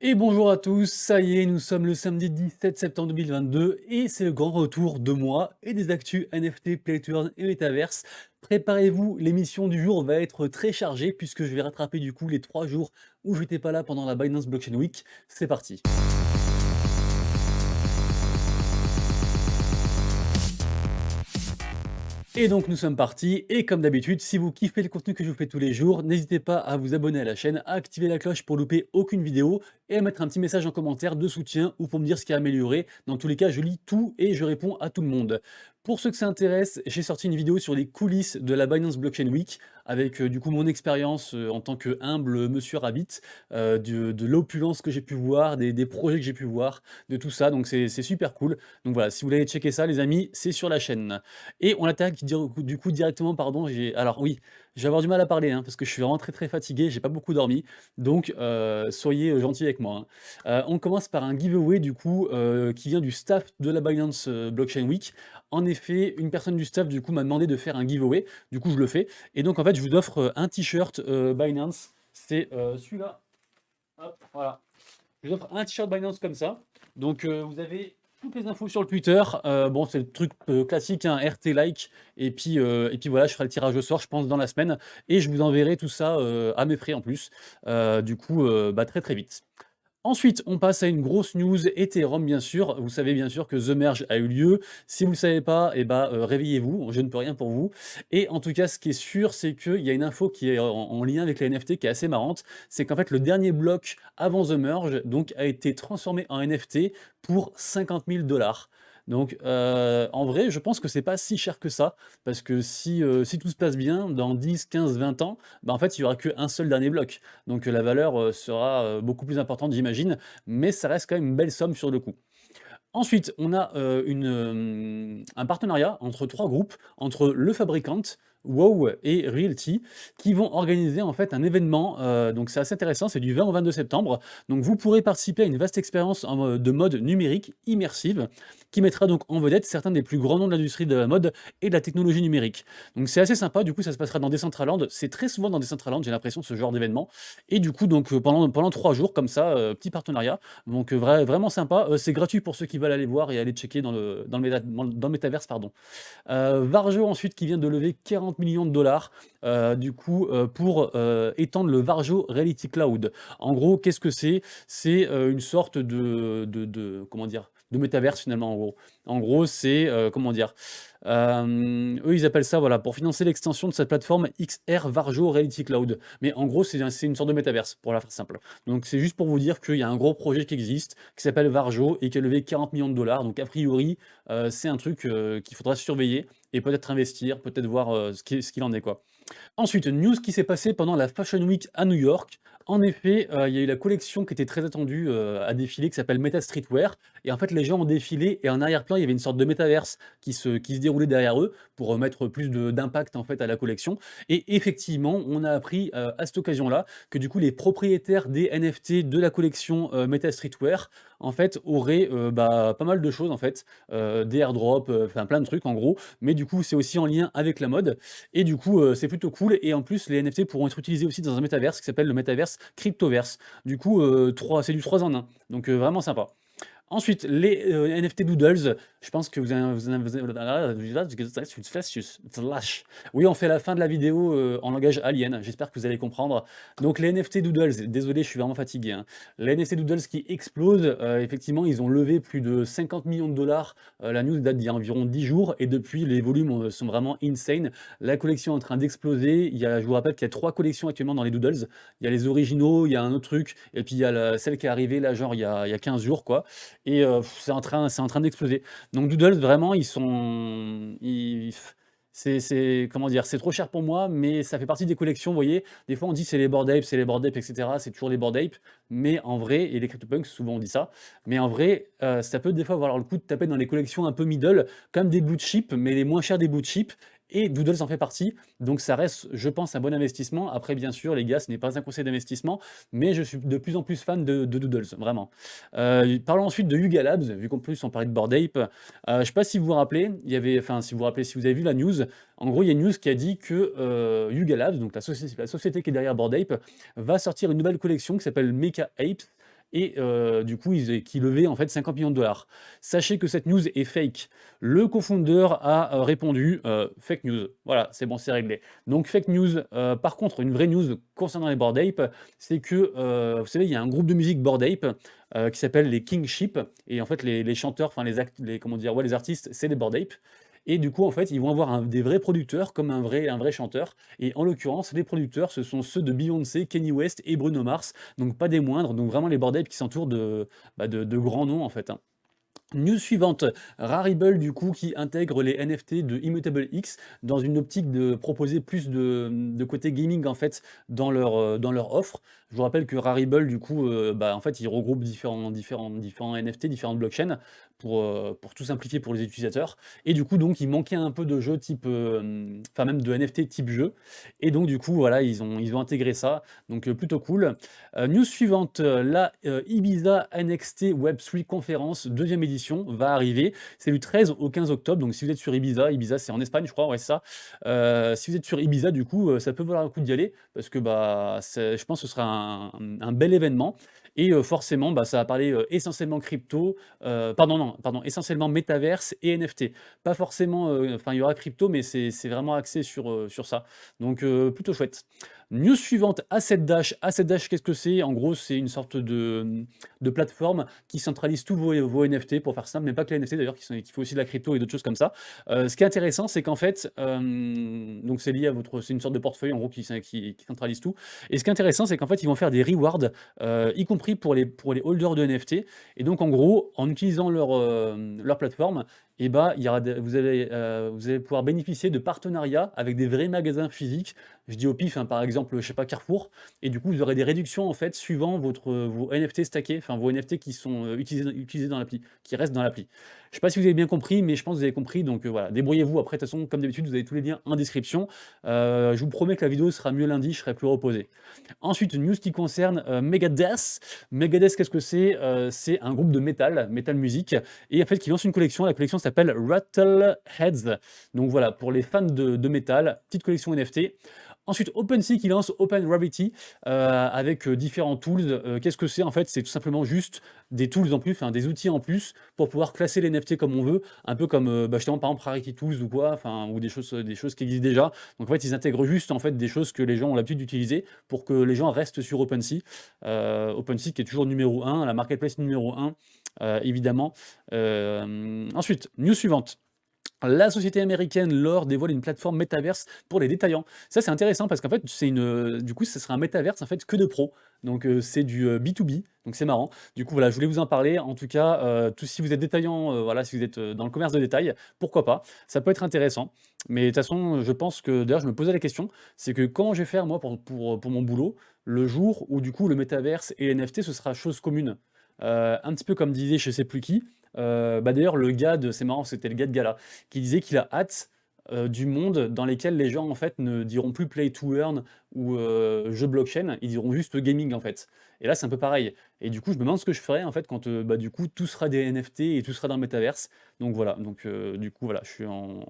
Et bonjour à tous, ça y est, nous sommes le samedi 17 septembre 2022 et c'est le grand retour de moi et des actus NFT, Playturn et Metaverse. Préparez-vous, l'émission du jour va être très chargée puisque je vais rattraper du coup les 3 jours où j'étais pas là pendant la Binance Blockchain Week. C'est parti. Et donc nous sommes partis, et comme d'habitude, si vous kiffez le contenu que je vous fais tous les jours, n'hésitez pas à vous abonner à la chaîne, à activer la cloche pour louper aucune vidéo, et à mettre un petit message en commentaire de soutien ou pour me dire ce qui a amélioré. Dans tous les cas, je lis tout et je réponds à tout le monde. Pour ceux que ça intéresse, j'ai sorti une vidéo sur les coulisses de la Binance Blockchain Week, avec du coup mon expérience en tant que humble monsieur Rabbit, de l'opulence que j'ai pu voir, des projets que j'ai pu voir, de tout ça, donc c'est super cool. Donc voilà, si vous voulez checker ça les amis, c'est sur la chaîne. Et on attaque du coup directement, pardon, alors oui, je vais avoir du mal à parler, hein, parce que je suis vraiment très, très fatigué, j'ai pas beaucoup dormi, donc soyez, gentils avec moi, hein. On commence par un giveaway du coup, qui vient du staff de la Binance, Blockchain Week. En effet, une personne du staff du coup m'a demandé de faire un giveaway, du coup je le fais et donc en fait je vous offre, un t-shirt, Binance, c'est, celui-là, hop, voilà. Je vous offre un t-shirt Binance comme ça. Donc vous avez toutes les infos sur le Twitter. Bon, c'est le truc classique, hein, RT like. Et puis voilà, je ferai le tirage au sort, je pense, dans la semaine. Et je vous enverrai tout ça à mes frais en plus. Du coup, bah, très très vite. Ensuite, on passe à une grosse news Ethereum, bien sûr. Vous savez bien sûr que The Merge a eu lieu. Si vous ne le savez pas, eh ben, réveillez-vous, je ne peux rien pour vous. Et en tout cas, ce qui est sûr, c'est qu'il y a une info qui est en lien avec les NFT qui est assez marrante. C'est qu'en fait, le dernier bloc avant The Merge donc, a été transformé en NFT pour 50 000 dollars. Donc, en vrai, je pense que c'est pas si cher que ça, parce que si tout se passe bien, dans 10, 15, 20 ans, bah, en fait, il y aura qu'un seul dernier bloc. Donc la valeur sera beaucoup plus importante, j'imagine, mais ça reste quand même une belle somme sur le coup. Ensuite, on a un partenariat entre 3 groupes, entre le fabricant, WoW et Realty, qui vont organiser en fait un événement, donc c'est assez intéressant, c'est du 20 au 22 septembre. Donc vous pourrez participer à une vaste expérience de mode numérique immersive, qui mettra donc en vedette certains des plus grands noms de l'industrie de la mode et de la technologie numérique. Donc c'est assez sympa, du coup ça se passera dans Decentraland, c'est très souvent dans Decentraland, j'ai l'impression, ce genre d'événement. Et du coup donc pendant 3 jours comme ça, petit partenariat, donc vraiment sympa, c'est gratuit pour ceux qui veulent aller voir et aller checker dans le métaverse, pardon. Varjo ensuite qui vient de lever 40 millions de dollars du coup pour étendre le Varjo Reality Cloud. En gros, qu'est-ce que c'est? C'est une sorte comment dire? De métaverse finalement en gros. En gros, c'est comment dire? Eux, ils appellent ça, voilà, pour financer l'extension de cette plateforme XR Varjo Reality Cloud. Mais en gros, c'est une sorte de métaverse, pour la faire simple. Donc c'est juste pour vous dire qu'il y a un gros projet qui existe, qui s'appelle Varjo et qui a levé 40 millions de dollars. Donc a priori, c'est un truc qu'il faudra surveiller et peut-être investir, peut-être voir ce qu'il en est, quoi. Ensuite, une news qui s'est passée pendant la Fashion Week à New York. En effet, il y a eu la collection qui était très attendue, à défiler, qui s'appelle Meta Streetwear. Et en fait, les gens ont défilé et en arrière-plan, il y avait une sorte de métaverse qui se déroulait derrière eux pour mettre plus d'impact en fait à la collection. Et effectivement, on a appris à cette occasion-là que du coup, les propriétaires des NFT de la collection Meta Streetwear en fait auraient bah, pas mal de choses en fait, des airdrops, enfin plein de trucs en gros. Mais du coup, c'est aussi en lien avec la mode. Et du coup, c'est plutôt cool et en plus les NFT pourront être utilisés aussi dans un métaverse qui s'appelle le métaverse Cryptoverse. Du coup, c'est du 3 en 1, donc vraiment sympa. Ensuite, les NFT Doodles, je pense que Flash. Oui, on fait la fin de la vidéo en langage alien, j'espère que vous allez comprendre. Donc les NFT Doodles, désolé, je suis vraiment fatigué, hein. Les NFT Doodles qui explosent, effectivement, ils ont levé plus de 50 millions de dollars. La news date d'il y a environ 10 jours et depuis, les volumes sont vraiment insane. La collection est en train d'exploser. Je vous rappelle qu'il y a 3 collections actuellement dans les Doodles. Il y a les originaux, il y a un autre truc, et puis il y a celle qui est arrivée là, genre il y a 15 jours, quoi. Et c'est en train d'exploser. Donc Doodles, vraiment, c'est comment dire? C'est trop cher pour moi, mais ça fait partie des collections, vous voyez? Des fois, on dit: c'est les Bored Ape et cetera», c'est toujours les Bored Ape, mais en vrai et les CryptoPunks, souvent on dit ça, mais en vrai, ça peut des fois valoir le coup de taper dans les collections un peu middle, comme des blue chip, mais les moins chers des blue chip et Doodles en fait partie, donc ça reste, je pense, un bon investissement. Après, bien sûr, les gars, ce n'est pas un conseil d'investissement, mais je suis de plus en plus fan de Doodles, vraiment. Parlons ensuite de Yuga Labs, vu qu'en plus on parlait de Bored Ape. Je sais pas si vous vous rappelez, enfin si vous vous rappelez, si vous avez vu la news, en gros il y a une news qui a dit que Yuga Labs, donc la société qui est derrière Bored Ape, va sortir une nouvelle collection qui s'appelle Mecha Apes. et du coup, qui levait en fait 50 millions de dollars. Sachez que cette news est fake. Le cofounder a répondu fake news. Voilà, c'est bon, c'est réglé. Donc fake news. Par contre, une vraie news concernant les Bored Ape, c'est que vous savez, il y a un groupe de musique Bored Ape qui s'appelle les Kingship, et en fait les chanteurs, enfin comment dire, ouais, les artistes, c'est les Bored Ape. Et du coup, en fait, ils vont avoir des vrais producteurs comme un vrai chanteur. Et en l'occurrence, les producteurs, ce sont ceux de Beyoncé, Kanye West et Bruno Mars. Donc pas des moindres. Donc vraiment les Bored Ape qui s'entourent de grands noms en fait, hein. News suivante, Rarible du coup qui intègre les NFT de Immutable X dans une optique de proposer plus de côté gaming en fait dans leur offre. Je vous rappelle que Rarible du coup en fait il regroupe différents NFT, différentes blockchains pour tout simplifier pour les utilisateurs. Et du coup donc il manquait un peu de jeux type, enfin même de NFT type jeu. Et donc du coup voilà ils ont intégré ça, donc plutôt cool. News suivante, la Ibiza NXT Web3 conférence, deuxième édition, va arriver. C'est du 13 au 15 octobre, donc si vous êtes sur Ibiza, Ibiza c'est en Espagne je crois, ouais c'est ça. Si vous êtes sur Ibiza du coup, ça peut valoir le coup d'y aller, parce que je pense que ce sera un bel événement. Et forcément, ça va parler essentiellement crypto, pardon, non, pardon, essentiellement métaverse et NFT. Pas forcément, enfin il y aura crypto, mais c'est vraiment axé sur ça. Donc plutôt chouette. News suivante, Asset Dash. Asset Dash, qu'est-ce que c'est? En gros, c'est une sorte de plateforme qui centralise tous vos NFT, pour faire simple, mais pas que les NFT d'ailleurs, qui font aussi de la crypto et d'autres choses comme ça. Ce qui est intéressant, c'est qu'en fait, donc c'est lié à c'est une sorte de portefeuille en gros qui centralise tout. Et ce qui est intéressant, c'est qu'en fait, ils vont faire des rewards, y compris pour les holders de NFT. Et donc, en gros, en utilisant leur plateforme, et vous allez pouvoir bénéficier de partenariats avec des vrais magasins physiques. Je dis au pif, hein, par exemple, je sais pas, Carrefour. Et du coup, vous aurez des réductions en fait suivant vos NFT stackés, enfin vos NFT qui sont utilisés dans l'appli, qui restent dans l'appli. Je sais pas si vous avez bien compris, mais je pense que vous avez compris. Donc voilà, débrouillez-vous. Après, de toute façon, comme d'habitude, vous avez tous les liens en description. Je vous promets que la vidéo sera mieux lundi, je serai plus reposé. Ensuite, une news qui concerne Megadeth. Megadeth, qu'est-ce que c'est? C'est un groupe de métal musique, et en fait qui lance une collection. La collection s'appelle Rattleheads. Donc voilà, pour les fans de métal, petite collection NFT. Ensuite, OpenSea qui lance Open Gravity avec différents tools. Qu'est-ce que c'est? En fait, c'est tout simplement juste des tools en plus, enfin des outils en plus pour pouvoir classer les NFT comme on veut, un peu comme justement par exemple Rarity Tools ou quoi, enfin ou des choses qui existent déjà. Donc en fait, ils intègrent juste en fait des choses que les gens ont l'habitude d'utiliser pour que les gens restent sur OpenSea. OpenSea qui est toujours numéro 1, la marketplace numéro 1, évidemment. Ensuite, news suivante. La société américaine Lore dévoile une plateforme métaverse pour les détaillants. Ça, c'est intéressant parce qu'en fait, du coup, ce sera un métaverse en fait que de pros. Donc, c'est du B2B. Donc, c'est marrant. Du coup, voilà, je voulais vous en parler. En tout cas, si vous êtes détaillant, voilà, si vous êtes dans le commerce de détail, pourquoi pas? Ça peut être intéressant. Mais de toute façon, je pense que, d'ailleurs, je me posais la question, c'est que comment je vais faire, moi, pour mon boulot, le jour où, du coup, le métaverse et les NFT, ce sera chose commune. Un petit peu comme disait je sais plus qui, d'ailleurs le gars c'est marrant, c'était le gars de Gala, qui disait qu'il a hâte, du monde dans lesquels les gens en fait ne diront plus play to earn ou jeu blockchain, ils diront juste gaming en fait. Et là c'est un peu pareil. Et du coup je me demande ce que je ferai en fait quand du coup tout sera des NFT et tout sera dans le métaverse. Donc voilà, donc du coup voilà, je suis en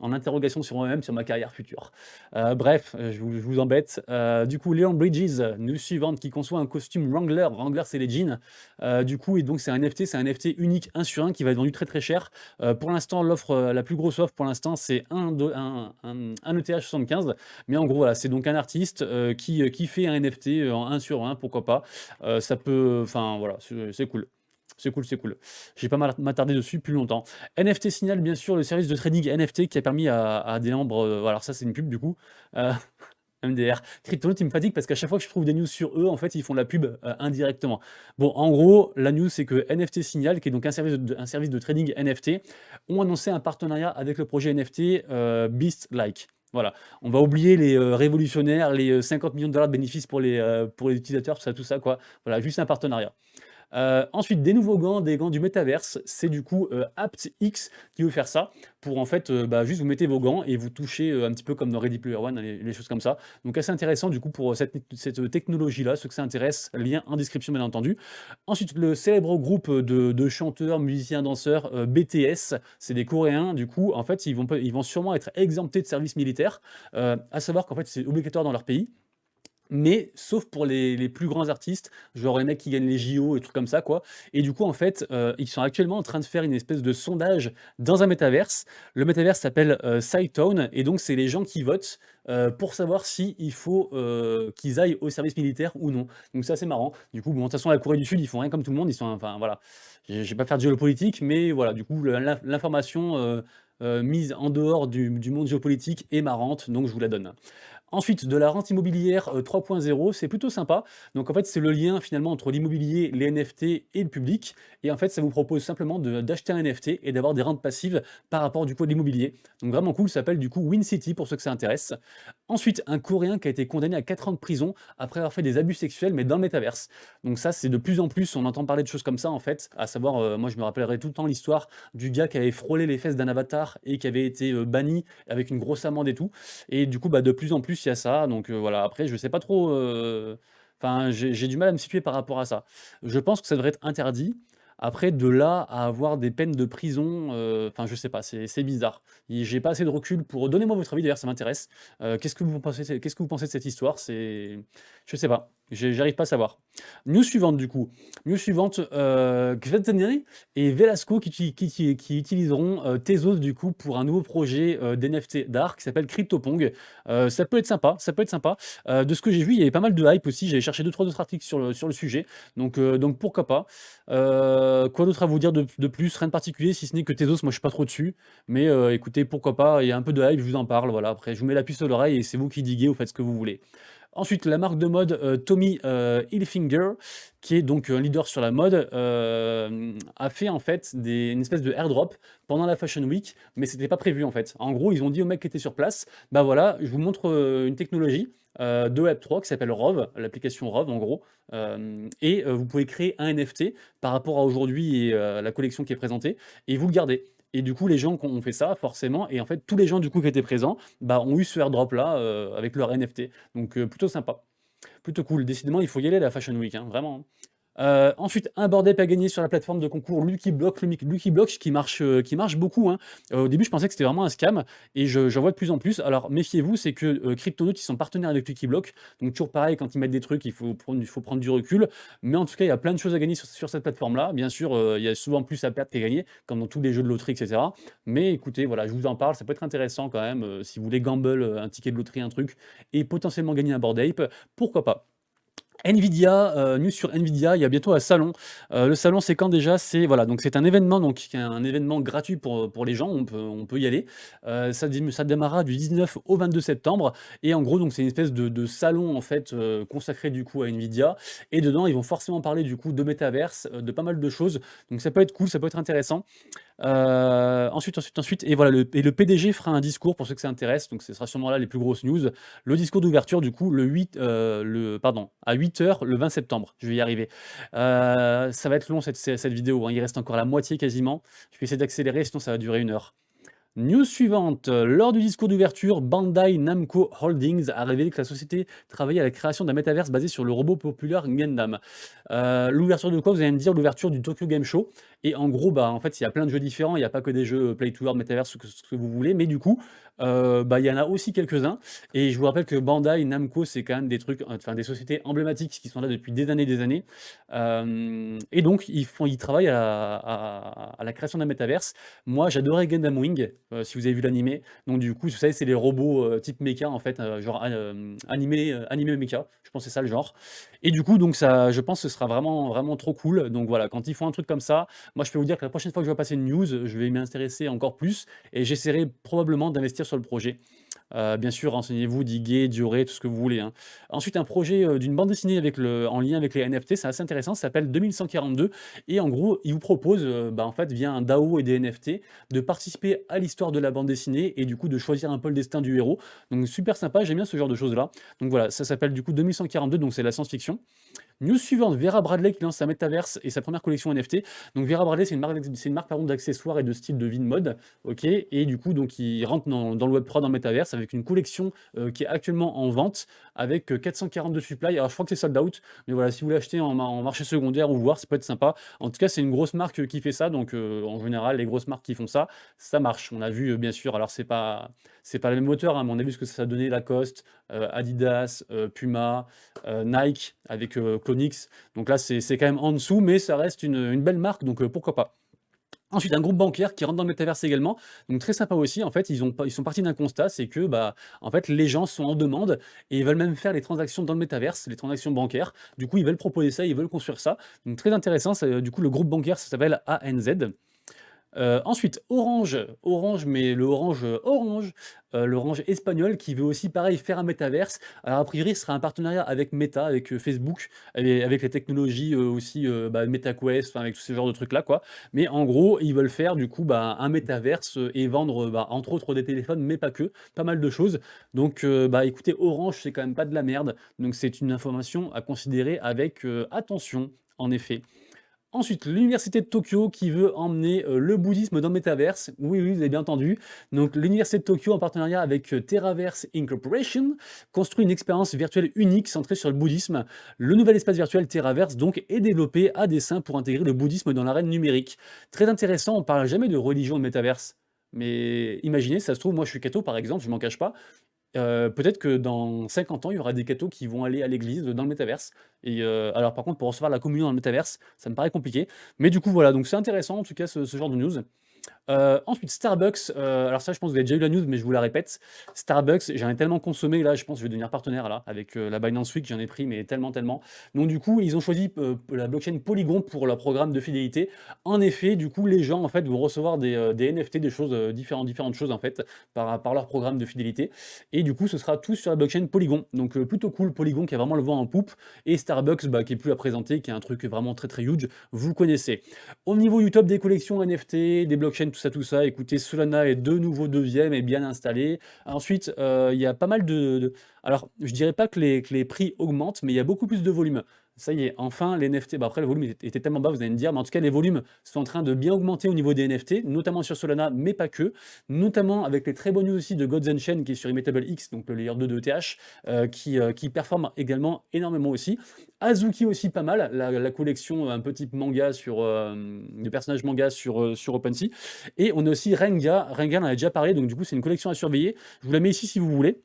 interrogation sur moi-même, sur ma carrière future. Bref, je vous embête. Du coup, Leon Bridges, news suivante, qui conçoit un costume Wrangler. Wrangler, c'est les jeans. Du coup, et donc c'est un NFT, c'est un NFT unique, 1 sur 1, qui va être vendu très très cher. Pour l'instant, l'offre, la plus grosse offre pour l'instant, c'est un ETH 75. Mais en gros, voilà, c'est donc un artiste qui fait un NFT en 1 sur 1, pourquoi pas. Ça peut, enfin voilà, c'est cool. C'est cool, c'est cool. J'ai pas m'attarder dessus plus longtemps. NFT Signal, bien sûr, le service de trading NFT qui a permis à des membres, alors ça c'est une pub du coup, euh, MDR. Cryptonaut, il me fatigue parce qu'à chaque fois que je trouve des news sur eux, en fait, ils font la pub indirectement. Bon, en gros, la news, c'est que NFT Signal, qui est donc un service de trading NFT, ont annoncé un partenariat avec le projet NFT Beast Like. Voilà, on va oublier les révolutionnaires, les 50 millions de dollars de bénéfices pour les utilisateurs, tout ça, quoi. Voilà, juste un partenariat. Ensuite, des nouveaux gants, des gants du métaverse. C'est du coup AptX qui veut faire ça pour en fait juste vous mettez vos gants et vous touchez un petit peu comme dans Ready Player One, les choses comme ça. Donc assez intéressant du coup pour cette technologie-là, ceux que ça intéresse, lien en description bien entendu. Ensuite, le célèbre groupe de chanteurs, musiciens, danseurs BTS, c'est des Coréens. Du coup, en fait, ils vont sûrement être exemptés de service militaire, à savoir qu'en fait c'est obligatoire dans leur pays. mais sauf pour les plus grands artistes, genre les mecs qui gagnent les JO et trucs comme ça, quoi. Et du coup, en fait, ils sont actuellement en train de faire une espèce de sondage dans un métaverse. Le métaverse s'appelle, SciTown et donc c'est les gens qui votent, pour savoir si il faut, qu'ils aillent au service militaire ou non. Donc c'est assez marrant. Du coup, bon, de toute façon, la Corée du Sud, ils font rien comme tout le monde, ils sont enfin voilà. Je vais pas faire de géopolitique, mais voilà, du coup, l'information, mise en dehors du monde géopolitique est marrante, donc je vous la donne. Ensuite, de la rente immobilière 3.0, c'est plutôt sympa. Donc en fait, c'est le lien finalement entre l'immobilier, les NFT et le public. Et en fait, ça vous propose simplement d'acheter un NFT et d'avoir des rentes passives par rapport du coup à l'immobilier. Donc vraiment cool, ça s'appelle du coup Win City pour ceux que ça intéresse. Ensuite, un Coréen qui a été condamné à 4 ans de prison après avoir fait des abus sexuels, mais dans le métaverse. Donc ça, c'est de plus en plus, on entend parler de choses comme ça en fait, à savoir, moi je me rappellerai tout le temps l'histoire du gars qui avait frôlé les fesses d'un avatar et qui avait été banni avec une grosse amende et tout. Et du coup, bah, de plus en plus, il y a ça. Donc voilà, après, je sais pas trop. Enfin, j'ai du mal à me situer par rapport à ça. Je pense que ça devrait être interdit. Après, de là à avoir des peines de prison, enfin, je sais pas, c'est bizarre. J'ai pas assez de recul pour. Donnez-moi votre avis, d'ailleurs, ça m'intéresse. Qu'est-ce que vous pensez de cette histoire? Je sais pas. J'arrive pas à savoir. News suivante, du coup. News suivante, Gvesdene et Velasco qui utiliseront Tezos du coup pour un nouveau projet d'NFT d'art qui s'appelle CryptoPong. Ça peut être sympa, ça peut être sympa. De ce que j'ai vu, il y avait pas mal de hype aussi. J'avais cherché deux trois autres articles sur le sujet, donc pourquoi pas. Quoi d'autre à vous dire de plus? Rien de particulier, si ce n'est que Tezos, moi je suis pas trop dessus. Mais écoutez, pourquoi pas, il y a un peu de hype, je vous en parle. Voilà, après, je vous mets la puce à l'oreille et c'est vous qui diguez, vous faites ce que vous voulez. Ensuite, la marque de mode Tommy Hilfiger, qui est donc un leader sur la mode, a fait en fait une espèce de airdrop pendant la Fashion Week, mais c'était pas prévu en fait. En gros, ils ont dit aux mecs qui étaient sur place, bah voilà, je vous montre une technologie de Web3 qui s'appelle Rove, l'application Rove en gros, et vous pouvez créer un NFT par rapport à aujourd'hui et la collection qui est présentée, et vous le gardez. Et du coup, les gens qui ont fait ça, forcément, et en fait, tous les gens du coup qui étaient présents, bah, ont eu ce airdrop là avec leur NFT. Donc plutôt sympa, plutôt cool. Décidément, il faut y aller à la Fashion Week, hein, vraiment. Ensuite, un board ape à gagner sur la plateforme de concours Lucky Block, Lucky Block qui marche beaucoup, hein. Au début, je pensais que c'était vraiment un scam et j'en vois de plus en plus. Alors méfiez-vous, c'est que Cryptonaut, ils sont partenaires avec Lucky Block, donc toujours pareil, quand ils mettent des trucs, il faut prendre du recul. Mais en tout cas, il y a plein de choses à gagner sur cette plateforme-là. Bien sûr, il y a souvent plus à perdre qu'à gagner, comme dans tous les jeux de loterie, etc. Mais écoutez, voilà, je vous en parle, ça peut être intéressant quand même, si vous voulez gamble, un ticket de loterie, un truc, et potentiellement gagner un board ape, pourquoi pas? Nvidia, news sur Nvidia, il y a bientôt un salon. Le salon, c'est quand déjà? C'est voilà, donc c'est un événement, donc qui est un événement gratuit pour les gens, on peut y aller. Ça démarrera du 19 au 22 septembre et en gros, donc c'est une espèce de salon en fait, consacré du coup à Nvidia et dedans, ils vont forcément parler du coup de métaverse, de pas mal de choses. Donc ça peut être cool, ça peut être intéressant. Ensuite et voilà le PDG fera un discours pour ceux que ça intéresse, donc ce sera sûrement là les plus grosses news. Le discours d'ouverture du coup à 8 heures le 20 septembre, je vais y arriver. Ça va être long cette vidéo, hein, il reste encore la moitié quasiment. Je vais essayer d'accélérer sinon ça va durer 1 heure. News suivante. Lors du discours d'ouverture, Bandai Namco Holdings a révélé que la société travaillait à la création d'un métaverse basé sur le robot populaire Gundam. L'ouverture de quoi? Vous allez me dire l'ouverture du Tokyo Game Show. Et en gros, bah, en fait, il y a plein de jeux différents. Il n'y a pas que des jeux Play to Earn, Metaverse, ce que vous voulez. Mais du coup, bah, il y en a aussi quelques-uns. Et je vous rappelle que Bandai Namco, c'est quand même des trucs, enfin des sociétés emblématiques qui sont là depuis des années, des années. Et donc, ils travaillent à la création d'un métaverse. Moi, j'adorais Gundam Wing, si vous avez vu l'animé. Donc du coup, vous savez, c'est les robots type mecha en fait, genre animé mecha. Je pense que c'est ça le genre. Et du coup, donc ça, je pense que ce sera vraiment, vraiment trop cool. Donc voilà, quand ils font un truc comme ça, moi je peux vous dire que la prochaine fois que je vais passer une news, je vais m'y intéresser encore plus et j'essaierai probablement d'investir sur le projet. Bien sûr, renseignez-vous, diguez, diorez, tout ce que vous voulez, hein. Ensuite, un projet d'une bande dessinée en lien avec les NFT, c'est assez intéressant, ça s'appelle 2142 et en gros, il vous propose, bah, en fait, via un DAO et des NFT, de participer à l'histoire de la bande dessinée et du coup de choisir un peu le destin du héros. Donc super sympa, j'aime bien ce genre de choses-là. Donc voilà, ça s'appelle du coup 2142, donc c'est la science-fiction. News suivante, Vera Bradley qui lance sa Metaverse et sa première collection NFT. Donc Vera Bradley, c'est une marque pardon, d'accessoires et de style de vie de mode. Ok, et du coup, donc, il rentre dans le Web3, dans le Metaverse, avec une collection qui est actuellement en vente. avec 442 supply. Alors je crois que c'est sold out, mais voilà, si vous l'achetez en marché secondaire ou voir, ça peut être sympa. En tout cas, c'est une grosse marque qui fait ça, donc en général, les grosses marques qui font ça, ça marche. On a vu, bien sûr, alors c'est pas le même moteur, hein, mais on a vu ce que ça a donné Lacoste, Adidas, Puma, Nike avec Clonix. Donc là, c'est quand même en dessous, mais ça reste une belle marque, donc pourquoi pas. Ensuite, un groupe bancaire qui rentre dans le métaverse également, donc très sympa aussi. En fait, ils sont partis d'un constat, c'est que, bah, en fait, les gens sont en demande et ils veulent même faire les transactions dans le métaverse, les transactions bancaires. Du coup, ils veulent proposer ça, ils veulent construire ça. Donc très intéressant, du coup, le groupe bancaire, ça s'appelle ANZ. Ensuite, Orange, mais le l'Orange espagnol qui veut aussi pareil faire un métaverse. Alors a priori, ce sera un partenariat avec Meta, avec, Facebook, avec les technologies, aussi, bah, MetaQuest, enfin avec tous ces genres de trucs là quoi. Mais en gros, ils veulent faire du coup, bah, un métaverse, et vendre, bah, entre autres des téléphones, mais pas que, pas mal de choses. Donc, bah, écoutez, Orange, c'est quand même pas de la merde, donc c'est une information à considérer avec, attention, en effet. Ensuite, l'université de Tokyo qui veut emmener le bouddhisme dans le métaverse. Oui, oui, vous avez bien entendu. Donc, l'université de Tokyo, en partenariat avec Terraverse Incorporation, construit une expérience virtuelle unique centrée sur le bouddhisme. Le nouvel espace virtuel Terraverse, donc, est développé à dessein pour intégrer le bouddhisme dans l'arène numérique. Très intéressant, on parle jamais de religion de métaverse. Mais imaginez, ça se trouve, moi je suis catho par exemple, je m'en cache pas. Peut-être que dans 50 ans, il y aura des cathos qui vont aller à l'église dans le métaverse et alors par contre pour recevoir la communion dans le métaverse, ça me paraît compliqué. Mais du coup voilà, donc c'est intéressant en tout cas ce genre de news. Ensuite, Starbucks, alors ça, je pense que vous avez déjà eu la news, mais je vous la répète. Starbucks, j'en ai tellement consommé, là, je pense que je vais devenir partenaire là, avec la Binance Week, j'en ai pris, mais tellement, tellement. Donc du coup, ils ont choisi la blockchain Polygon pour leur programme de fidélité. En effet, du coup, les gens en fait vont recevoir des NFT, des choses différentes choses en fait, par leur programme de fidélité. Et du coup, ce sera tout sur la blockchain Polygon. Donc plutôt cool, Polygon qui a vraiment le vent en poupe, et Starbucks bah, qui est plus à présenter, qui est un truc vraiment très très huge, vous connaissez. Au niveau du top des collections NFT, des blockchains, tout ça, écoutez, Solana est de nouveau deuxième et bien installé. Ensuite, il y a pas mal alors, je dirais pas que les prix augmentent, mais il y a beaucoup plus de volume. Ça y est, enfin, les NFT, bah après le volume était tellement bas, vous allez me dire, mais en tout cas, les volumes sont en train de bien augmenter au niveau des NFT, notamment sur Solana, mais pas que, notamment avec les très bonnes news aussi de Gods Chain qui est sur Immutable X, donc le layer 2 de ETH, qui performe également énormément aussi. Azuki aussi pas mal, la collection un peu type manga sur des personnages manga sur OpenSea. Et on a aussi Renga, Renga on en a déjà parlé, donc du coup c'est une collection à surveiller. Je vous la mets ici si vous voulez.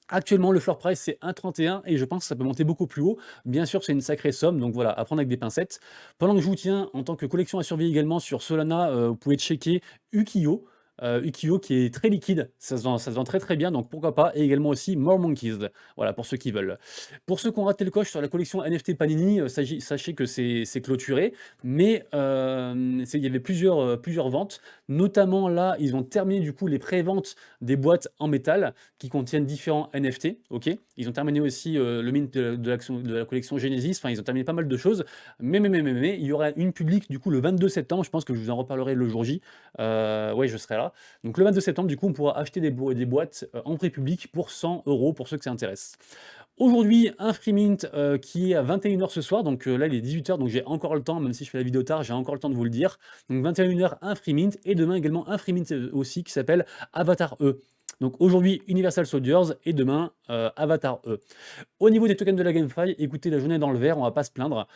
Actuellement, le floor price, c'est 1,31 et je pense que ça peut monter beaucoup plus haut. Bien sûr, c'est une sacrée somme, donc voilà, à prendre avec des pincettes. Pendant que je vous tiens, en tant que collection à surveiller également sur Solana, vous pouvez checker Ukiyo. Ukiyo qui est très liquide, ça se vend très très bien, donc pourquoi pas. Et également aussi More Monkeys, voilà, pour ceux qui veulent. Pour ceux qui ont raté le coche sur la collection NFT Panini, sachez que c'est clôturé, mais il y avait plusieurs ventes. Notamment là, ils ont terminé du coup les pré-ventes des boîtes en métal qui contiennent différents NFT, ok. Ils ont terminé aussi le mint de la collection Genesis, enfin ils ont terminé pas mal de choses, mais il y aura une publique du coup le 22 septembre, je pense que je vous en reparlerai le jour J, ouais je serai là. Donc le 22 septembre du coup on pourra acheter des boîtes en prix public pour 100 € pour ceux que ça intéresse. Aujourd'hui, un free mint qui est à 21 h ce soir, donc là il est 18 h, donc j'ai encore le temps, même si je fais la vidéo tard, j'ai encore le temps de vous le dire. Donc 21 h, un free mint, et demain également un free mint aussi qui s'appelle Avatar E. Donc aujourd'hui Universal Soldiers et demain Avatar E. Au niveau des tokens de la GameFi, écoutez, la journée est dans le vert, on va pas se plaindre.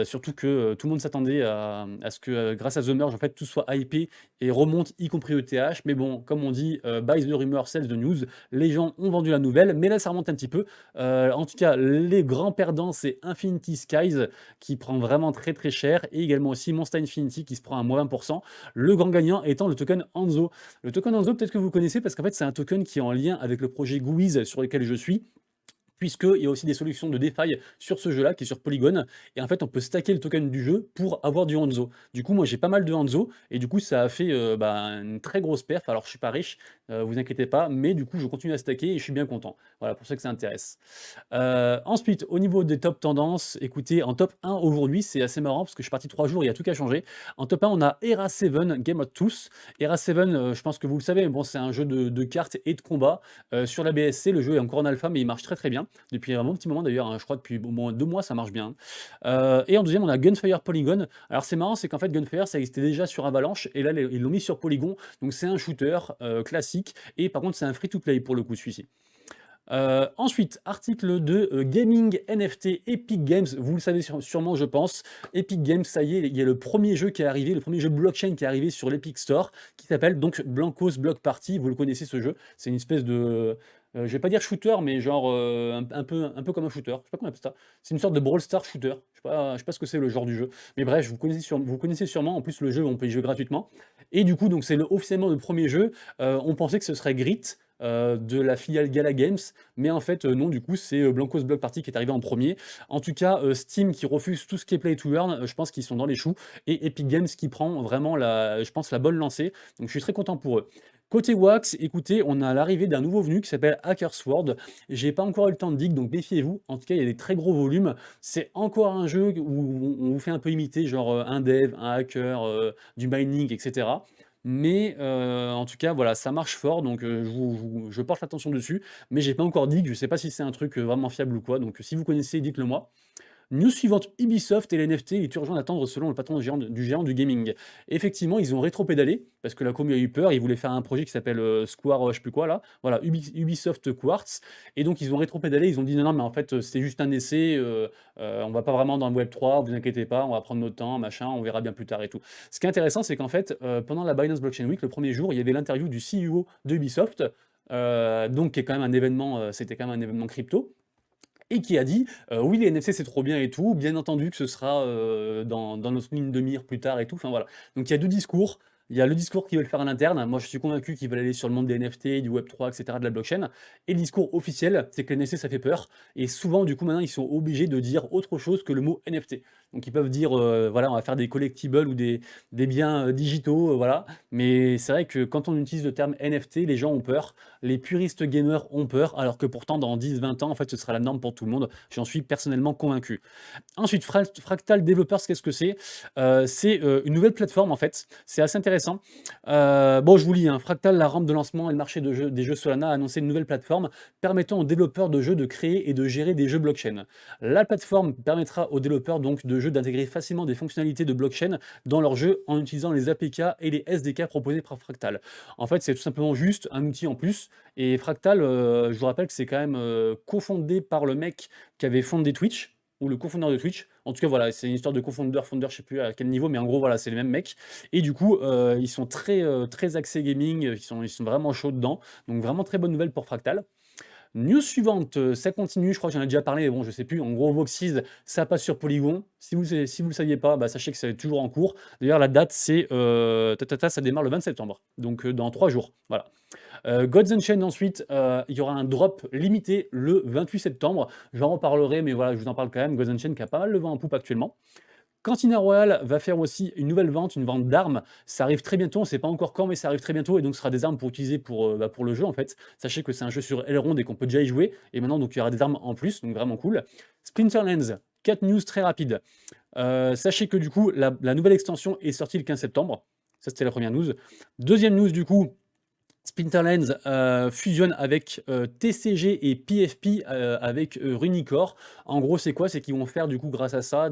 Surtout que tout le monde s'attendait à ce que grâce à The Merge, en fait, tout soit hypé et remonte, y compris ETH. Mais bon, comme on dit, buy the rumor, sell the news. Les gens ont vendu la nouvelle, mais là ça remonte un petit peu. En tout cas, les grands perdants, c'est Infinity Skies qui prend vraiment très très cher, et également aussi Monster Infinity qui se prend à moins 20%. Le grand gagnant étant le token Anzo. Le token Anzo, peut-être que vous connaissez parce qu'en fait, c'est un token qui est en lien avec le projet Guiz sur lequel je suis, puisqu'il y a aussi des solutions de DeFi sur ce jeu-là, qui est sur Polygon, et en fait, on peut stacker le token du jeu pour avoir du Hanzo. Du coup, moi, j'ai pas mal de Hanzo, et du coup, ça a fait bah, une très grosse perf. Alors, je suis pas riche, vous inquiétez pas, mais du coup, je continue à stacker, et je suis bien content. Voilà, pour ceux que ça intéresse. Ensuite, au niveau des top tendances, écoutez, en top 1 aujourd'hui, c'est assez marrant, parce que je suis parti 3 jours, il y a tout qu'à changer. En top 1, on a Era 7, Game of Tools. Era 7, je pense que vous le savez, mais bon, c'est un jeu de cartes et de combat. Sur la BSC, le jeu est encore en alpha, mais il marche très très bien. Depuis un bon petit moment d'ailleurs, hein, je crois depuis au moins 2 mois, ça marche bien. Et en deuxième, on a Gunfire Polygon. Alors c'est marrant, c'est qu'en fait Gunfire, ça existait déjà sur Avalanche, et là ils l'ont mis sur Polygon. Donc c'est un shooter classique, et par contre c'est un free-to-play pour le coup celui-ci. Ensuite, article de Gaming NFT Epic Games, vous le savez sûrement je pense. Epic Games, ça y est, il y a le premier jeu qui est arrivé, le premier jeu blockchain qui est arrivé sur l'Epic Store, qui s'appelle donc Blankos Block Party, vous le connaissez ce jeu, c'est une espèce de... je vais pas dire shooter, mais genre un peu comme un shooter, je sais pas comment on appelle ça. C'est une sorte de Brawl Stars shooter, je sais pas ce que c'est le genre du jeu. Mais bref, vous connaissez sûrement, en plus le jeu, on peut y jouer gratuitement. Et du coup, donc c'est officiellement le premier jeu. On pensait que ce serait Grit, de la filiale Gala Games, mais en fait non, du coup c'est Blankos Block Party qui est arrivé en premier. En tout cas, Steam qui refuse tout ce qui est Play to Earn, je pense qu'ils sont dans les choux, et Epic Games qui prend vraiment je pense, la bonne lancée, donc je suis très content pour eux. Côté Wax, écoutez, on a l'arrivée d'un nouveau venu qui s'appelle Hackersword. J'ai pas encore eu le temps de dig, donc méfiez-vous. En tout cas, il y a des très gros volumes. C'est encore un jeu où on vous fait un peu imiter, genre un dev, un hacker, du mining, etc. Mais en tout cas, voilà, ça marche fort, donc je porte l'attention dessus. Mais j'ai pas encore dig, je sais pas si c'est un truc vraiment fiable ou quoi. Donc si vous connaissez, dites-le moi. News suivante, Ubisoft et les NFT, il est urgent d'attendre selon le patron du géant du gaming. Effectivement, ils ont rétro-pédalé, parce que la commu a eu peur, ils voulaient faire un projet qui s'appelle Square, je sais plus quoi là, voilà, Ubisoft Quartz, et donc ils ont rétro-pédalé, ils ont dit non, non, mais en fait c'est juste un essai, on va pas vraiment dans le Web3, vous inquiétez pas, on va prendre notre temps, machin, on verra bien plus tard et tout. Ce qui est intéressant, c'est qu'en fait, pendant la Binance Blockchain Week, le premier jour, il y avait l'interview du CEO de Ubisoft, donc qui est quand même un événement, c'était quand même un événement crypto, et qui a dit oui, les NFC c'est trop bien et tout, bien entendu que ce sera dans notre ligne de mire plus tard et tout. Enfin voilà. Donc il y a deux discours. Il y a le discours qu'ils veulent faire à l'interne. Moi, je suis convaincu qu'ils veulent aller sur le monde des NFT, du Web3, etc., de la blockchain. Et le discours officiel, c'est que les NFT, ça fait peur. Et souvent, du coup, maintenant, ils sont obligés de dire autre chose que le mot NFT. Donc, ils peuvent dire, voilà, on va faire des collectibles ou des biens digitaux, voilà. Mais c'est vrai que quand on utilise le terme NFT, les gens ont peur. Les puristes gamers ont peur, alors que pourtant, dans 10-20 ans, en fait, ce sera la norme pour tout le monde. J'en suis personnellement convaincu. Ensuite, Fractal Developers, qu'est-ce que c'est? C'est une nouvelle plateforme, en fait. C'est assez intéressant. Bon, je vous lis, hein. Fractal, la rampe de lancement et le marché des jeux Solana, a annoncé une nouvelle plateforme permettant aux développeurs de jeux de créer et de gérer des jeux blockchain. La plateforme permettra aux développeurs donc de jeux d'intégrer facilement des fonctionnalités de blockchain dans leurs jeux en utilisant les APK et les SDK proposés par Fractal. En fait, c'est tout simplement juste un outil en plus. Et Fractal, je vous rappelle que c'est quand même cofondé par le mec qui avait fondé Twitch, ou le cofondeur de Twitch. En tout cas, voilà, c'est une histoire de cofondeur, fondeur, je sais plus à quel niveau, mais en gros, voilà, c'est les mêmes mecs. Et du coup, ils sont très axés gaming, ils sont vraiment chauds dedans. Donc vraiment très bonne nouvelle pour Fractal. News suivante, ça continue, je crois que j'en ai déjà parlé, mais bon, je sais plus. En gros, Voxies, ça passe sur Polygon. Si vous le saviez pas, bah, sachez que c'est toujours en cours. D'ailleurs, la date, c'est ça démarre le 20 septembre, donc dans 3 jours. Voilà. Gods Unchained ensuite, il y aura un drop limité le 28 septembre. J'en reparlerai, mais voilà, je vous en parle quand même. Gods Unchained qui a pas mal le vent en poupe actuellement. Cantina Royale va faire aussi une nouvelle vente, une vente d'armes. Ça arrive très bientôt, on ne sait pas encore quand, mais ça arrive très bientôt, et donc ce sera des armes pour utiliser pour le jeu en fait. Sachez que c'est un jeu sur Elrond et qu'on peut déjà y jouer, et maintenant donc il y aura des armes en plus, donc vraiment cool. Splinterlands, 4 news très rapides. Sachez que du coup, la nouvelle extension est sortie le 15 septembre. Ça, c'était la première news. Deuxième news, du coup, Splinterlands fusionne avec TCG et PFP avec Runicore. En gros, c'est quoi? C'est qu'ils vont faire du coup grâce à ça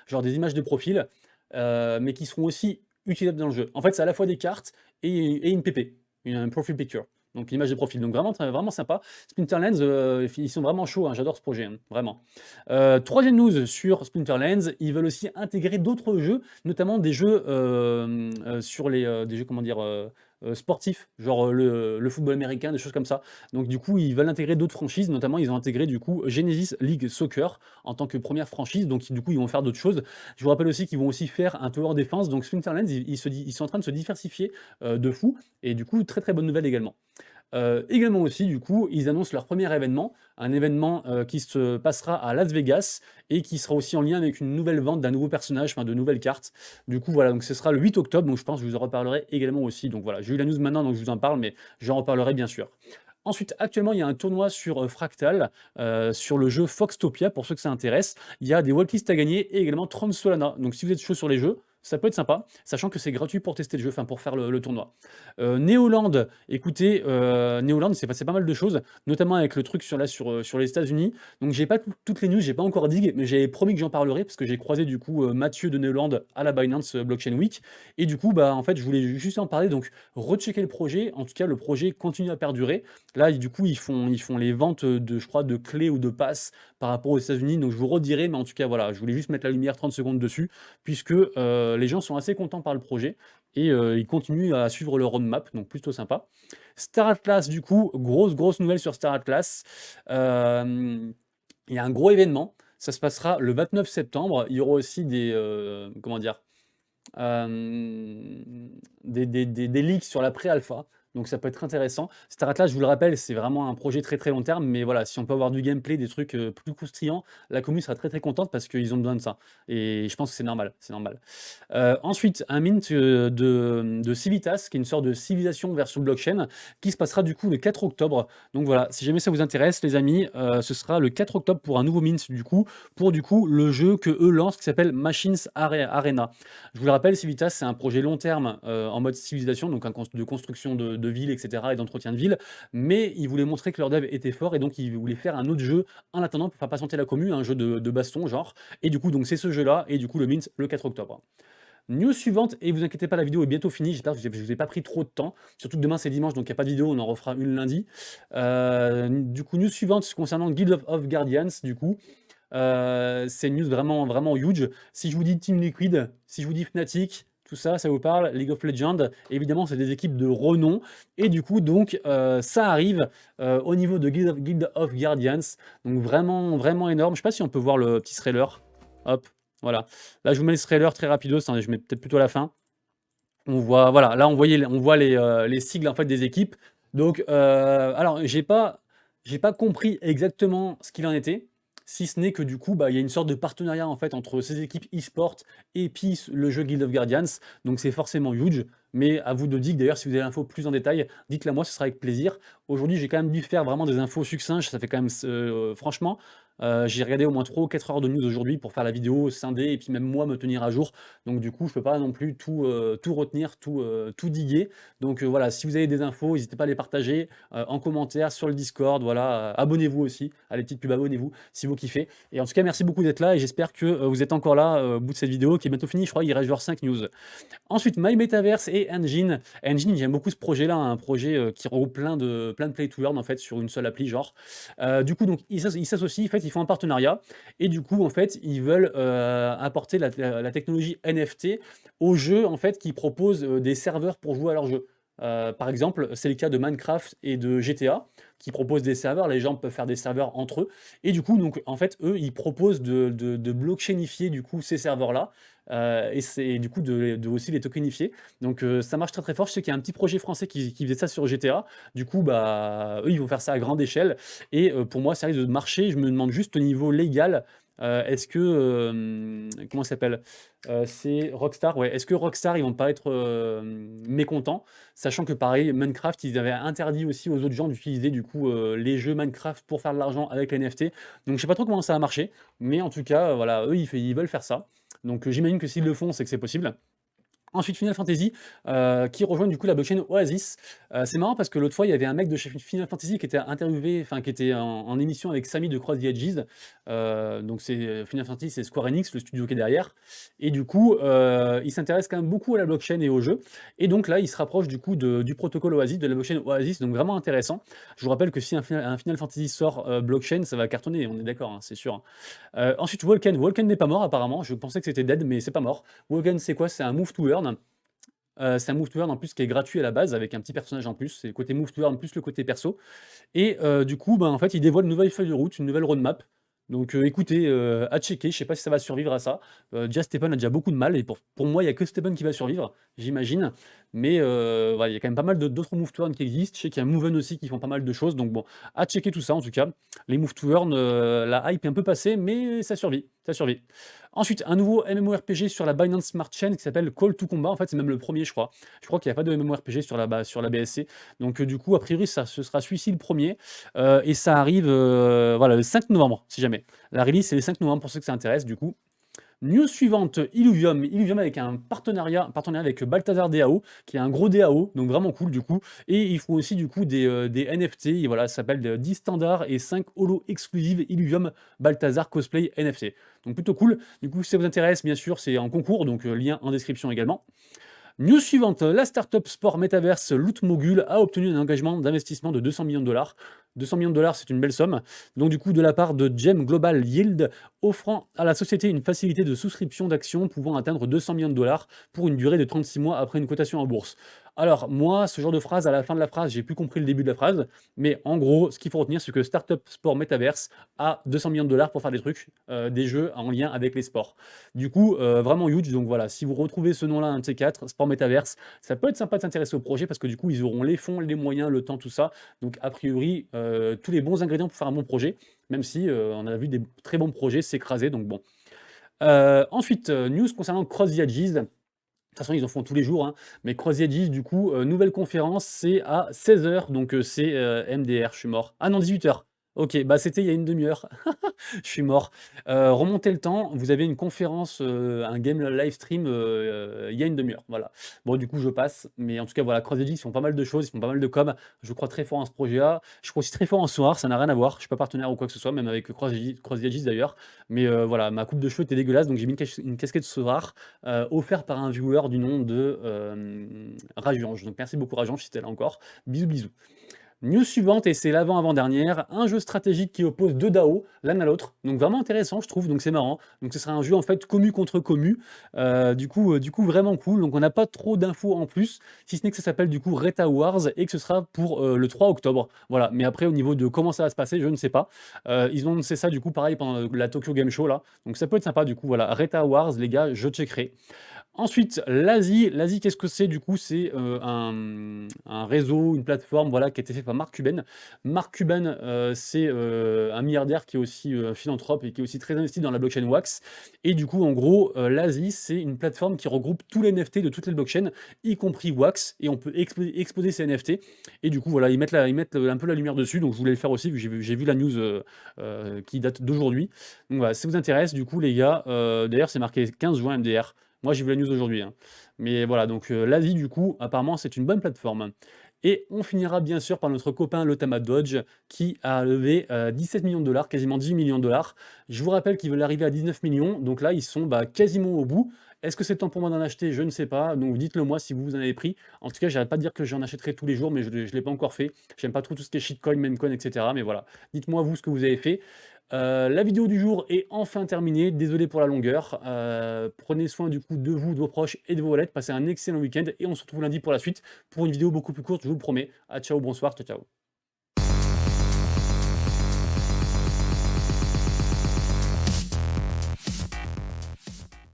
genre des images de profil, mais qui seront aussi utilisables dans le jeu. En fait, c'est à la fois des cartes et une PP, un profile picture. Donc l'image de profil. Donc vraiment, vraiment sympa. Splinterlands, ils sont vraiment chauds, hein, j'adore ce projet, hein, vraiment. Troisième news sur Splinterlands, ils veulent aussi intégrer d'autres jeux, notamment des jeux des jeux, comment dire, sportifs, genre le football américain, des choses comme ça. Donc du coup, ils veulent intégrer d'autres franchises, notamment ils ont intégré du coup Genesis League Soccer en tant que première franchise, donc du coup ils vont faire d'autres choses. Je vous rappelle aussi qu'ils vont aussi faire un Tower Defense, donc Splinterlands, ils sont en train de se diversifier de fou, et du coup, très très bonne nouvelle également. Également aussi, du coup, ils annoncent leur premier événement, un événement qui se passera à Las Vegas et qui sera aussi en lien avec une nouvelle vente d'un nouveau personnage, enfin de nouvelles cartes. Du coup, voilà, donc ce sera le 8 octobre, donc je pense que je vous en reparlerai également aussi. Donc voilà, j'ai eu la news maintenant, donc je vous en parle, mais j'en reparlerai bien sûr. Ensuite, actuellement, il y a un tournoi sur Fractal, sur le jeu Foxtopia, pour ceux que ça intéresse. Il y a des whitelists à gagner et également 30 Solana. Donc si vous êtes chaud sur les jeux, Ça peut être sympa, sachant que c'est gratuit pour tester le jeu, enfin pour faire le tournoi. Neoland, écoutez, Neoland, il s'est passé pas mal de choses, notamment avec le truc sur les États-Unis. Donc j'ai pas toutes les news, j'ai pas encore dig, mais j'avais promis que j'en parlerai parce que j'ai croisé du coup Mathieu de Neoland à la Binance Blockchain Week. Et du coup, bah en fait, je voulais juste en parler. Donc rechecker le projet. En tout cas, le projet continue à perdurer. Là, du coup, ils font les ventes de, je crois, de clés ou de passes par rapport aux États-Unis. Donc je vous redirai, mais en tout cas, voilà, je voulais juste mettre la lumière 30 secondes dessus, puisque les gens sont assez contents par le projet et ils continuent à suivre le roadmap, donc plutôt sympa. Star Atlas, du coup, grosse nouvelle sur Star Atlas. Il y a un gros événement, ça se passera le 29 septembre. Il y aura aussi comment dire, des leaks sur la pré-alpha. Donc ça peut être intéressant. Star Atlas, je vous le rappelle, c'est vraiment un projet très long terme, mais voilà, si on peut avoir du gameplay, des trucs plus croustillants, la commune sera très contente parce qu'ils ont besoin de ça. Et je pense que c'est normal, c'est normal. Ensuite, un mint de Civitas, qui est une sorte de civilisation version blockchain, qui se passera du coup le 4 octobre. Donc voilà, si jamais ça vous intéresse, les amis, ce sera le 4 octobre pour un nouveau mint du coup, pour du coup le jeu que eux lancent qui s'appelle Machines Arena. Je vous le rappelle, Civitas, c'est un projet long terme en mode civilisation, donc de construction de villes, etc. et d'entretien de villes, mais ils voulaient montrer que leur dev était fort et donc ils voulaient faire un autre jeu en attendant pour faire patienter la commu, un jeu de baston genre. Et du coup, donc c'est ce jeu-là, et du coup le mint le 4 octobre. News suivante, et vous inquiétez pas, la vidéo est bientôt finie, j'espère que je ne vous ai pas pris trop de temps, surtout que demain c'est dimanche, donc il n'y a pas de vidéo, on en refera une lundi. Du coup, news suivante concernant Guild of Guardians, du coup, c'est une news vraiment huge. Si je vous dis Team Liquid, si je vous dis Fnatic, tout ça, ça vous parle, League of Legends, évidemment c'est des équipes de renom, et du coup donc ça arrive au niveau de Guild of Guardians, donc vraiment énorme. Je sais pas si on peut voir le petit trailer, hop, voilà. Là je vous mets le trailer très rapido, je mets peut-être plutôt à la fin. On voit, voilà, là on voit les sigles en fait des équipes. Donc, alors j'ai pas compris exactement ce qu'il en était, si ce n'est que du coup, bah, il y a une sorte de partenariat en fait entre ces équipes e-sport et puis le jeu Guild of Guardians. Donc c'est forcément huge. Mais à vous de dire d'ailleurs, si vous avez l'info plus en détail, dites-la moi, ce sera avec plaisir. Aujourd'hui, j'ai quand même dû faire vraiment des infos succinctes. Ça fait quand même, franchement, j'ai regardé au moins 3 ou 4 heures de news aujourd'hui pour faire la vidéo scindée et puis même moi me tenir à jour. Donc du coup, je peux pas non plus tout retenir, tout diguer. Donc voilà, si vous avez des infos, n'hésitez pas à les partager en commentaire sur le Discord. Voilà, abonnez-vous aussi, à les petites pubs, abonnez-vous si vous kiffez. Et en tout cas, merci beaucoup d'être là et j'espère que vous êtes encore là au bout de cette vidéo qui est bientôt finie. Je crois qu'il reste genre 5 news. Ensuite, My Metaverse et Engine. Engine, j'aime beaucoup ce projet-là, un projet qui regroupe plein de play to earn en fait sur une seule appli, genre. Du coup, donc ils s'associent, en fait, ils font un partenariat et du coup, en fait, ils veulent apporter la technologie NFT aux jeux en fait qui proposent des serveurs pour jouer à leurs jeux. Par exemple, c'est le cas de Minecraft et de GTA qui proposent des serveurs. Les gens peuvent faire des serveurs entre eux. Et du coup, donc, en fait, eux, ils proposent de blockchainifier du coup ces serveurs-là et c'est du coup de aussi les tokenifier. Donc ça marche très fort. Je sais qu'il y a un petit projet français qui faisait ça sur GTA. Du coup, bah, eux, ils vont faire ça à grande échelle. Et pour moi, ça risque de marcher. Je me demande juste au niveau légal, est-ce que comment ça s'appelle? C'est Rockstar, ouais. Est-ce que Rockstar, ils vont pas être mécontents, sachant que pareil, Minecraft, ils avaient interdit aussi aux autres gens d'utiliser du coup les jeux Minecraft pour faire de l'argent avec les NFT. Donc je sais pas trop comment ça va marcher, mais en tout cas, voilà, eux, ils veulent faire ça. Donc j'imagine que s'ils le font, c'est que c'est possible. Ensuite, Final Fantasy, qui rejoint du coup la blockchain Oasis. C'est marrant parce que l'autre fois, il y avait un mec de chez Final Fantasy qui était interviewé, enfin qui était en émission avec Samy de Cross the Edges. Donc c'est Final Fantasy, c'est Square Enix, le studio qui est derrière. Et du coup, il s'intéresse quand même beaucoup à la blockchain et au jeu. Et donc là, il se rapproche du coup du protocole Oasis, de la blockchain Oasis, donc vraiment intéressant. Je vous rappelle que si un Final Fantasy sort blockchain, ça va cartonner, on est d'accord, hein, c'est sûr, hein. Ensuite, Walken. Walken n'est pas mort apparemment. Je pensais que c'était dead, mais c'est pas mort. Walken, c'est quoi? C'est un move to earn. C'est un move to earn en plus qui est gratuit à la base avec un petit personnage en plus. C'est le côté move to earn plus le côté perso. Et du coup, ben, en fait, il dévoile une nouvelle feuille de route, une nouvelle roadmap. Donc écoutez, à checker. Je sais pas si ça va survivre à ça. Déjà, Stephen a déjà beaucoup de mal. Et pour moi, il n'y a que Stephen qui va survivre, j'imagine. Mais voilà, il y a quand même pas mal d'autres move to earn qui existent. Je sais qu'il y a Moven aussi qui font pas mal de choses. Donc bon, à checker tout ça en tout cas. Les move to earn, la hype est un peu passée, mais ça survit. Ça survit. Ensuite, un nouveau MMORPG sur la Binance Smart Chain qui s'appelle Call to Combat. En fait, c'est même le premier, je crois. Je crois qu'il n'y a pas de MMORPG sur la BSC. Donc, du coup, a priori, ce sera celui-ci le premier. Et ça arrive voilà, le 5 novembre, si jamais. La release, c'est le 5 novembre pour ceux que ça intéresse, du coup. News suivante, Illuvium. Illuvium avec un partenariat avec Balthazar DAO, qui est un gros DAO, donc vraiment cool du coup. Et ils font aussi du coup des NFT, et voilà, ça s'appelle 10 standards et 5 holos exclusives Illuvium Balthazar Cosplay NFT. Donc plutôt cool. Du coup, si ça vous intéresse, bien sûr, c'est en concours, donc lien en description également. News suivante, la startup sport Metaverse Lootmogul a obtenu un engagement d'investissement de 200 millions de dollars. 200 millions de dollars, c'est une belle somme. Donc du coup, de la part de Gem Global Yield, offrant à la société une facilité de souscription d'actions pouvant atteindre 200 millions de dollars pour une durée de 36 mois après une cotation en bourse. Alors moi, ce genre de phrase, à la fin de la phrase, j'ai plus compris le début de la phrase, mais en gros, ce qu'il faut retenir, c'est que Startup Sport Metaverse a 200 millions de dollars pour faire des trucs, des jeux en lien avec les sports. Du coup, vraiment huge. Donc voilà, si vous retrouvez ce nom-là, un de ces quatre, Sport Metaverse, ça peut être sympa de s'intéresser au projet parce que du coup, ils auront les fonds, les moyens, le temps, tout ça. Donc a priori, tous les bons ingrédients pour faire un bon projet, même si on a vu des très bons projets s'écraser. Donc bon. Ensuite, news concernant Cross the Edges. De toute façon, ils en font tous les jours, hein, mais Cross the Edges, du coup, nouvelle conférence, c'est à 16 h, donc c'est MDR, je suis mort. Ah non, 18 h. Ok, bah c'était il y a une demi-heure. Je suis mort. Remontez le temps, vous avez une conférence, un game live stream, il y a une demi-heure, voilà. Bon, du coup, je passe, mais en tout cas, voilà, CrossEdge, ils font pas mal de choses, ils font pas mal de com. Je crois très fort en ce projet-là. Je crois aussi très fort en Soar, ça n'a rien à voir. Je suis pas partenaire ou quoi que ce soit, même avec CrossEdge d'ailleurs. Mais voilà, ma coupe de cheveux était dégueulasse, donc j'ai mis une casquette Soar, offerte par un viewer du nom de Rajuange. Donc merci beaucoup Rajuange si t'es là encore. Bisous, bisous. News suivante, et c'est l'avant-avant-dernière, un jeu stratégique qui oppose deux DAO l'un à l'autre. Donc vraiment intéressant, je trouve, donc c'est marrant. Donc ce sera un jeu en fait commu contre commu. Du coup, vraiment cool. Donc on n'a pas trop d'infos en plus, si ce n'est que ça s'appelle du coup Reta Wars et que ce sera pour le 3 octobre. Voilà, mais après au niveau de comment ça va se passer, je ne sais pas. Ils ont annoncé ça du coup pareil pendant la Tokyo Game Show là. Donc ça peut être sympa du coup, voilà. Reta Wars, les gars, je checkerai. Ensuite, l'Asie. L'Asie, qu'est-ce que c'est du coup? C'est un réseau, une plateforme voilà, qui a été fait par Mark Cuban. Mark Cuban, c'est un milliardaire qui est aussi philanthrope et qui est aussi très investi dans la blockchain Wax. Et du coup, en gros, l'Asie, c'est une plateforme qui regroupe tous les NFT de toutes les blockchains, y compris Wax, et on peut exposer ces NFT. Et du coup, voilà, ils mettent un peu la lumière dessus. Donc, je voulais le faire aussi, vu que j'ai vu la news qui date d'aujourd'hui. Donc, voilà, si ça vous intéresse, du coup, les gars, d'ailleurs, c'est marqué 15 juin MDR. Moi, j'ai vu la news aujourd'hui, hein. Mais voilà, donc l'Asie, du coup, apparemment, c'est une bonne plateforme. Et on finira bien sûr par notre copain Lotama Dodge, qui a levé 17 millions de dollars, quasiment 10 millions de dollars. Je vous rappelle qu'ils veulent arriver à 19 millions, donc là, ils sont quasiment au bout. Est-ce que c'est le temps pour moi d'en acheter? Je ne sais pas, donc dites-le moi si vous en avez pris. En tout cas, j'arrête pas de dire que j'en achèterai tous les jours, mais je ne l'ai pas encore fait. J'aime pas trop tout ce qui est shitcoin, memecoin, etc. Mais voilà, dites-moi vous ce que vous avez fait. La vidéo du jour est enfin terminée, désolé pour la longueur. Prenez soin du coup de vous, de vos proches et de vos wallets. Passez un excellent week-end et on se retrouve lundi pour la suite pour une vidéo beaucoup plus courte, je vous le promets. Ah ciao, bonsoir, ciao ciao.